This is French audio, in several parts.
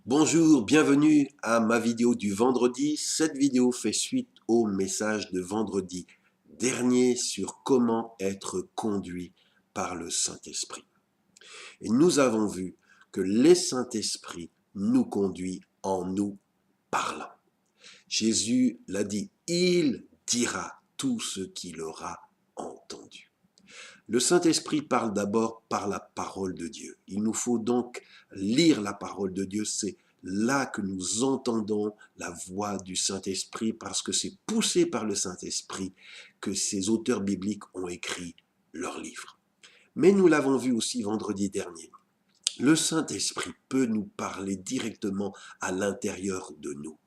Bonjour, bienvenue à ma vidéo du vendredi. Cette vidéo fait suite au message de vendredi dernier sur comment être conduit par le Saint-Esprit. Et nous avons vu que le Saint-Esprit nous conduit en nous parlant. Jésus l'a dit, il dira tout ce qu'il aura entendu. Le Saint-Esprit parle d'abord par la parole de Dieu. Il nous faut donc lire la parole de Dieu. C'est là que nous entendons la voix du Saint-Esprit parce que c'est poussé par le Saint-Esprit que ces auteurs bibliques ont écrit leurs livres. Mais nous l'avons vu aussi vendredi dernier. Le Saint-Esprit peut nous parler directement à l'intérieur de nous.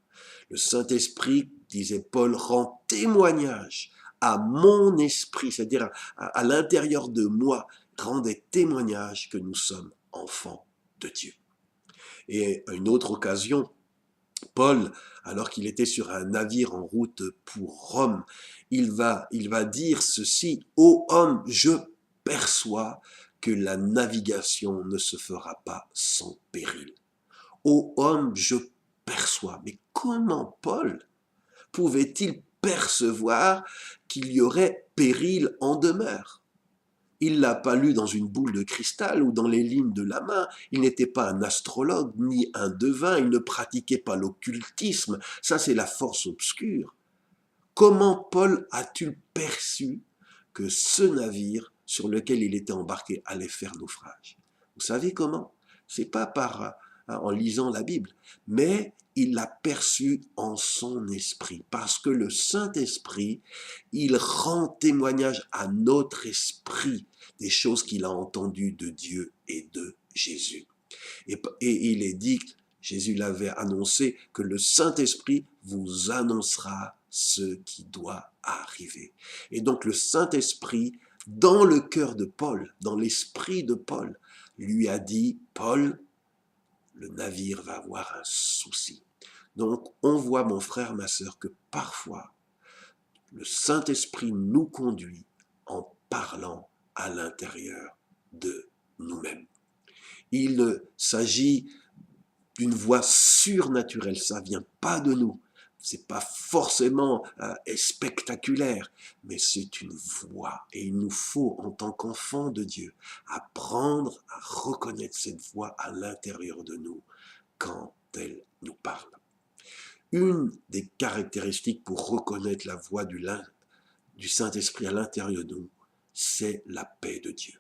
Le Saint-Esprit, disait Paul, rend témoignage à mon esprit, c'est-à-dire à l'intérieur de moi, rend des témoignages que nous sommes enfants de Dieu. Et à une autre occasion, Paul, alors qu'il était sur un navire en route pour Rome, il va dire ceci: ô homme, je perçois que la navigation ne se fera pas sans péril. Ô homme, je perçois. Mais comment Paul pouvait-il percevoir qu'il y aurait péril en demeure? Il l'a pas lu dans une boule de cristal ou dans les lignes de la main. Il n'était pas un astrologue ni un devin. Il ne pratiquait pas l'occultisme. Ça, c'est la force obscure. Comment Paul a-t-il perçu que ce navire sur lequel il était embarqué allait faire naufrage? Vous savez comment? C'est pas en lisant la Bible, mais il l'a perçu en son esprit, parce que le Saint-Esprit, il rend témoignage à notre esprit des choses qu'il a entendues de Dieu et de Jésus. Et il est dit, Jésus l'avait annoncé, que le Saint-Esprit vous annoncera ce qui doit arriver. Et donc le Saint-Esprit, dans le cœur de Paul, dans l'esprit de Paul, lui a dit, Paul, le navire va avoir un souci. Donc on voit, mon frère, ma sœur, que parfois, le Saint-Esprit nous conduit en parlant à l'intérieur de nous-mêmes. Il s'agit d'une voix surnaturelle, ça vient pas de nous. C'est pas forcément spectaculaire, mais c'est une voix. Et il nous faut, en tant qu'enfants de Dieu, apprendre à reconnaître cette voix à l'intérieur de nous quand elle nous parle. Une des caractéristiques pour reconnaître la voix du Saint-Esprit à l'intérieur de nous, c'est la paix de Dieu.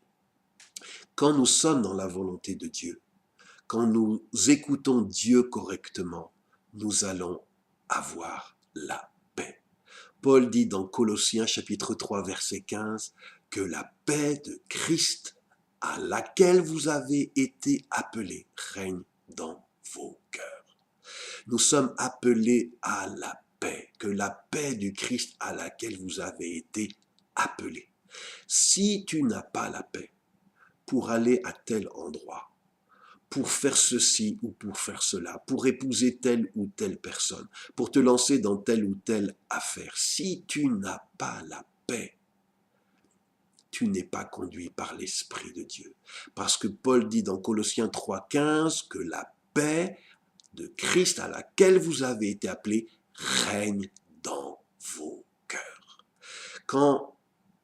Quand nous sommes dans la volonté de Dieu, quand nous écoutons Dieu correctement, nous allons avoir la paix. Paul dit dans Colossiens chapitre 3 verset 15 que la paix de Christ à laquelle vous avez été appelés règne dans vos cœurs. Nous sommes appelés à la paix, que la paix du Christ à laquelle vous avez été appelés. Si tu n'as pas la paix pour aller à tel endroit, pour faire ceci ou pour faire cela, pour épouser telle ou telle personne, pour te lancer dans telle ou telle affaire. Si tu n'as pas la paix, tu n'es pas conduit par l'Esprit de Dieu. Parce que Paul dit dans Colossiens 3,15 que la paix de Christ à laquelle vous avez été appelés règne dans vos cœurs. Quand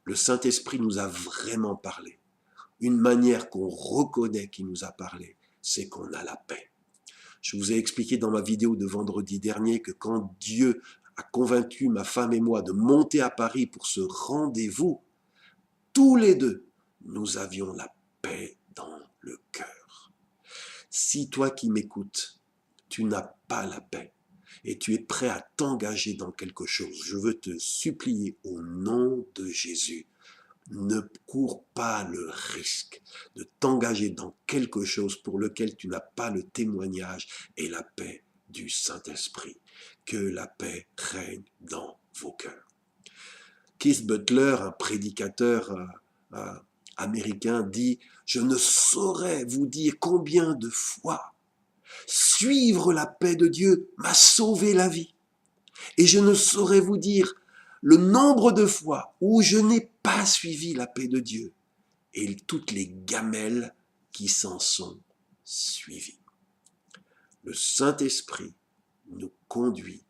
le Saint-Esprit nous a vraiment parlé, une manière qu'on reconnaît qu'il nous a parlé, c'est qu'on a la paix. Je vous ai expliqué dans ma vidéo de vendredi dernier que quand Dieu a convaincu ma femme et moi de monter à Paris pour ce rendez-vous, tous les deux, nous avions la paix dans le cœur. Si toi qui m'écoutes, tu n'as pas la paix et tu es prêt à t'engager dans quelque chose, je veux te supplier au nom de Jésus, ne cours pas le risque de t'engager dans quelque chose pour lequel tu n'as pas le témoignage et la paix du Saint-Esprit. Que la paix règne dans vos cœurs. Keith Butler, un prédicateur américain, dit « Je ne saurais vous dire combien de fois suivre la paix de Dieu m'a sauvé la vie. Et je ne saurais vous dire le nombre de fois où je n'ai pas suivi la paix de Dieu et toutes les gamelles qui s'en sont suivies. » le Saint-Esprit nous conduit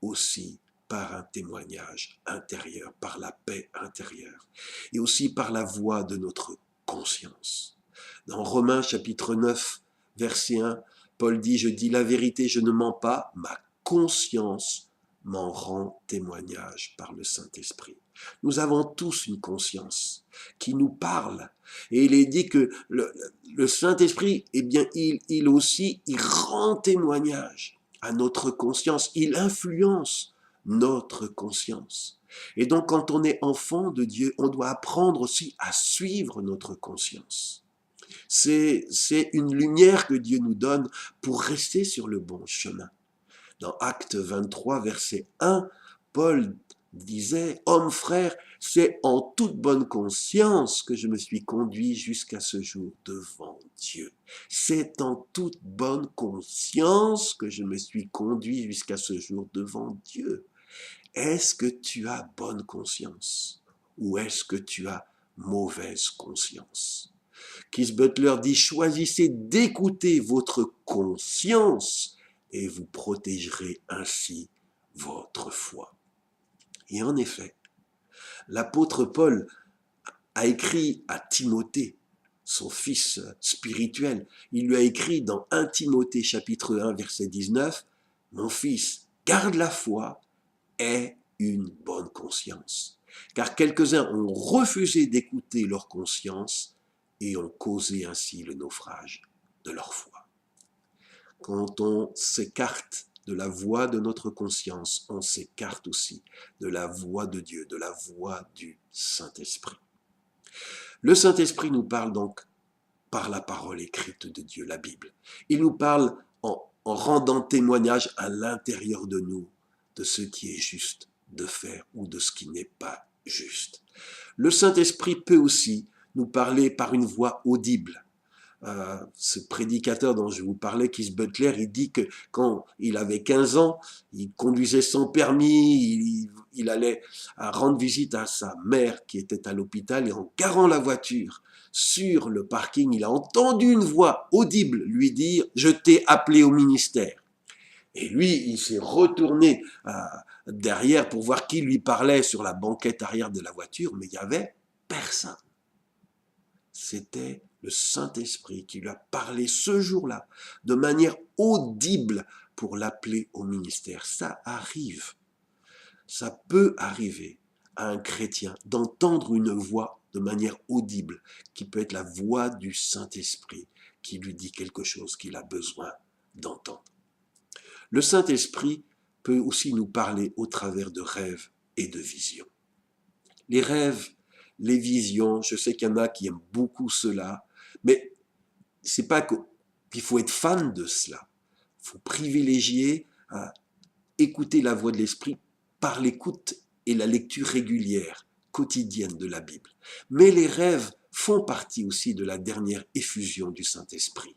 aussi par un témoignage intérieur, par la paix intérieure, et aussi par la voix de notre conscience. Dans Romains chapitre 9, verset 1, Paul dit « Je dis la vérité, je ne mens pas, ma conscience m'en rend témoignage par le Saint-Esprit. » Nous avons tous une conscience qui nous parle. Et il est dit que le Saint-Esprit, eh bien, il aussi, il rend témoignage à notre conscience. Il influence notre conscience. Et donc, quand on est enfant de Dieu, on doit apprendre aussi à suivre notre conscience. C'est une lumière que Dieu nous donne pour rester sur le bon chemin. Dans Actes 23, verset 1, Paul disait « Homme frère, c'est en toute bonne conscience que je me suis conduit jusqu'à ce jour devant Dieu. C'est en toute bonne conscience que je me suis conduit jusqu'à ce jour devant Dieu. » Est-ce que tu as bonne conscience ou est-ce que tu as mauvaise conscience? Keith Butler dit « Choisissez d'écouter votre conscience et vous protégerez ainsi votre foi. » Et en effet, l'apôtre Paul a écrit à Timothée, son fils spirituel. Il lui a écrit dans 1 Timothée chapitre 1 verset 19, « Mon fils, garde la foi et une bonne conscience. » Car quelques-uns ont refusé d'écouter leur conscience et ont causé ainsi le naufrage de leur foi. Quand on s'écarte de la voix de notre conscience, on s'écarte aussi de la voix de Dieu, de la voix du Saint-Esprit. Le Saint-Esprit nous parle donc par la parole écrite de Dieu, la Bible. Il nous parle en rendant témoignage à l'intérieur de nous de ce qui est juste de faire ou de ce qui n'est pas juste. Le Saint-Esprit peut aussi nous parler par une voix audible. Ce prédicateur dont je vous parlais, Keith Butler, il dit que quand il avait 15 ans, il conduisait sans permis, il allait rendre visite à sa mère qui était à l'hôpital et en garant la voiture sur le parking, il a entendu une voix audible lui dire « Je t'ai appelé au ministère ». Et lui, il s'est retourné derrière pour voir qui lui parlait sur la banquette arrière de la voiture, mais il n'y avait personne. C'était le Saint-Esprit qui lui a parlé ce jour-là, de manière audible pour l'appeler au ministère. Ça arrive, ça peut arriver à un chrétien d'entendre une voix de manière audible, qui peut être la voix du Saint-Esprit, qui lui dit quelque chose qu'il a besoin d'entendre. Le Saint-Esprit peut aussi nous parler au travers de rêves et de visions. Les rêves, les visions, je sais qu'il y en a qui aiment beaucoup cela, mais c'est pas qu'il faut être fan de cela. Il faut privilégier écouter la voix de l'Esprit par l'écoute et la lecture régulière, quotidienne de la Bible. Mais les rêves font partie aussi de la dernière effusion du Saint-Esprit.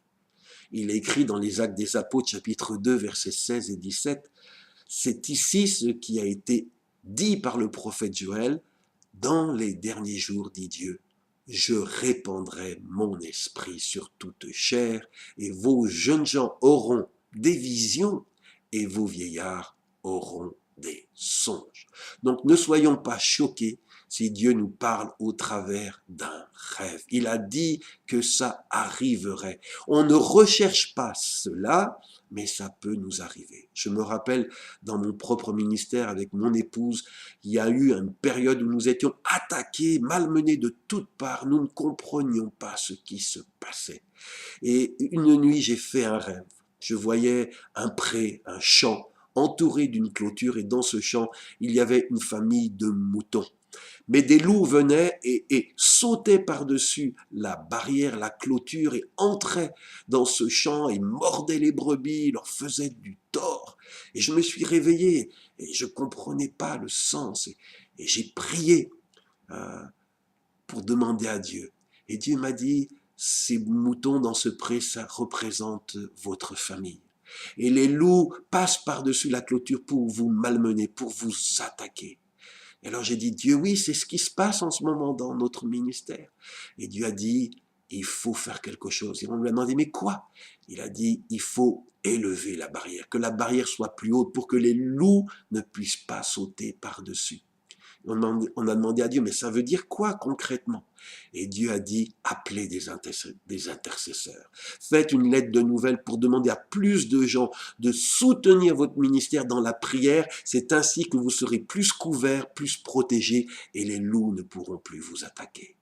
Il est écrit dans les Actes des Apôtres, chapitre 2, versets 16 et 17, « C'est ici ce qui a été dit par le prophète Joël, « Dans les derniers jours, dit Dieu, je répandrai mon esprit sur toute chair, et vos jeunes gens auront des visions, et vos vieillards auront des songes. » Donc ne soyons pas choqués si Dieu nous parle au travers d'un rêve. Il a dit que ça arriverait. On ne recherche pas cela, mais ça peut nous arriver. Je me rappelle, dans mon propre ministère avec mon épouse, il y a eu une période où nous étions attaqués, malmenés de toutes parts. Nous ne comprenions pas ce qui se passait. Et une nuit, j'ai fait un rêve. Je voyais un pré, un champ, entouré d'une clôture, et dans ce champ, il y avait une famille de moutons. Mais des loups venaient et sautaient par-dessus la barrière, la clôture, et entraient dans ce champ et mordaient les brebis, leur faisaient du tort. Et je me suis réveillé et je ne comprenais pas le sens. Et j'ai prié pour demander à Dieu. Et Dieu m'a dit, ces moutons dans ce pré, ça représente votre famille. Et les loups passent par-dessus la clôture pour vous malmener, pour vous attaquer. Et alors j'ai dit, Dieu, oui, c'est ce qui se passe en ce moment dans notre ministère. Et Dieu a dit, il faut faire quelque chose. Et on lui a demandé, mais quoi? Il a dit, il faut élever la barrière, que la barrière soit plus haute pour que les loups ne puissent pas sauter par-dessus. On a demandé à Dieu, mais ça veut dire quoi concrètement? Et Dieu a dit, appelez des intercesseurs. Faites une lettre de nouvelles pour demander à plus de gens de soutenir votre ministère dans la prière. C'est ainsi que vous serez plus couverts, plus protégés et les loups ne pourront plus vous attaquer.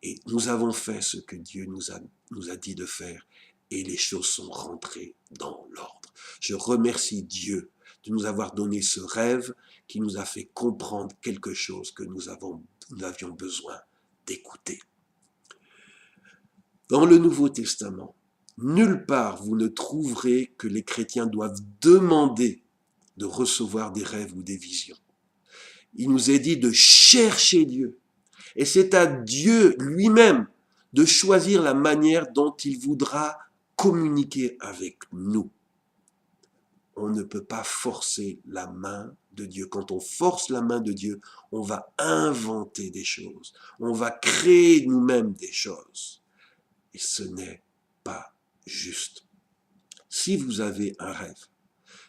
Et nous avons fait ce que Dieu nous a dit de faire et les choses sont rentrées dans l'ordre. Je remercie Dieu de nous avoir donné ce rêve qui nous a fait comprendre quelque chose que nous avions besoin d'écouter. Dans le Nouveau Testament, nulle part vous ne trouverez que les chrétiens doivent demander de recevoir des rêves ou des visions. Il nous est dit de chercher Dieu. Et c'est à Dieu lui-même de choisir la manière dont il voudra communiquer avec nous. On ne peut pas forcer la main de Dieu. Quand on force la main de Dieu, on va inventer des choses. On va créer nous-mêmes des choses. Et ce n'est pas juste. Si vous avez un rêve,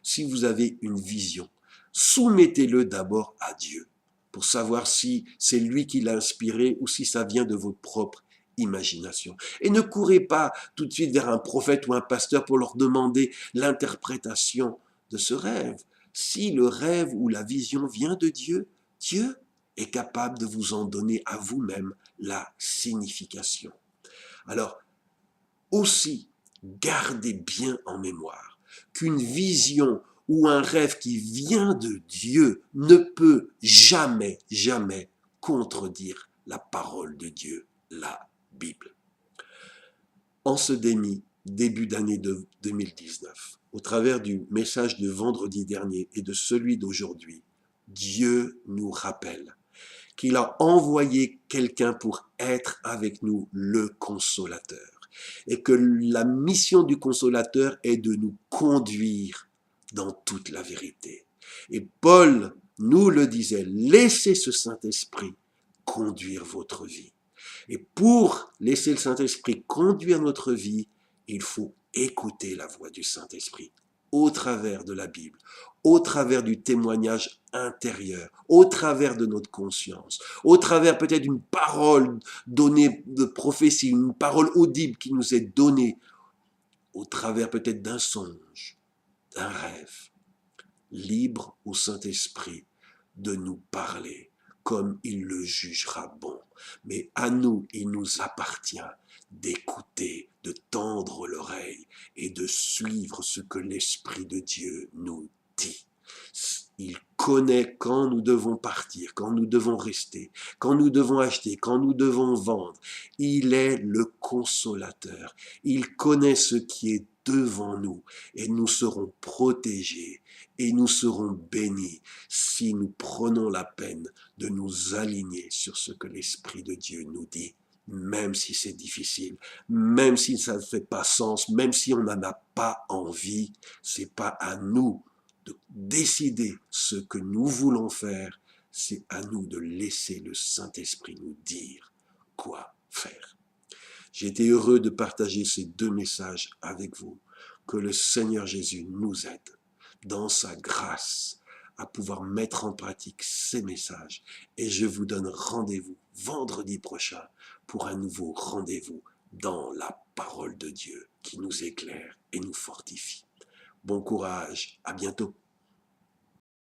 si vous avez une vision, soumettez-le d'abord à Dieu pour savoir si c'est lui qui l'a inspiré ou si ça vient de votre propre imagination. Et ne courez pas tout de suite vers un prophète ou un pasteur pour leur demander l'interprétation de ce rêve. Si le rêve ou la vision vient de Dieu, Dieu est capable de vous en donner à vous-même la signification. Alors, aussi, gardez bien en mémoire qu'une vision ou un rêve qui vient de Dieu ne peut jamais, jamais contredire la parole de Dieu, la Bible. En ce début d'année 2019, au travers du message de vendredi dernier et de celui d'aujourd'hui, Dieu nous rappelle qu'il a envoyé quelqu'un pour être avec nous, le consolateur. Et que la mission du consolateur est de nous conduire dans toute la vérité. Et Paul nous le disait, laissez ce Saint-Esprit conduire votre vie. Et pour laisser le Saint-Esprit conduire notre vie, il faut écouter la voix du Saint-Esprit au travers de la Bible, au travers du témoignage intérieur, au travers de notre conscience, au travers peut-être d'une parole donnée de prophétie, une parole audible qui nous est donnée, au travers peut-être d'un songe, d'un rêve. Libre au Saint-Esprit de nous parler comme il le jugera bon. Mais à nous, il nous appartient d'écouter, de tendre l'oreille et de suivre ce que l'Esprit de Dieu nous dit. Il connaît quand nous devons partir, quand nous devons rester, quand nous devons acheter, quand nous devons vendre. Il est le consolateur. Il connaît ce qui est devant nous et nous serons protégés et nous serons bénis si nous prenons la peine de nous aligner sur ce que l'Esprit de Dieu nous dit, même si c'est difficile, même si ça ne fait pas sens, même si on n'en a pas envie. C'est pas à nous de décider ce que nous voulons faire, c'est à nous de laisser le Saint-Esprit nous dire quoi faire. J'ai été heureux de partager ces deux messages avec vous. Que le Seigneur Jésus nous aide dans sa grâce à pouvoir mettre en pratique ces messages. Et je vous donne rendez-vous vendredi prochain pour un nouveau rendez-vous dans la parole de Dieu qui nous éclaire et nous fortifie. Bon courage, à bientôt.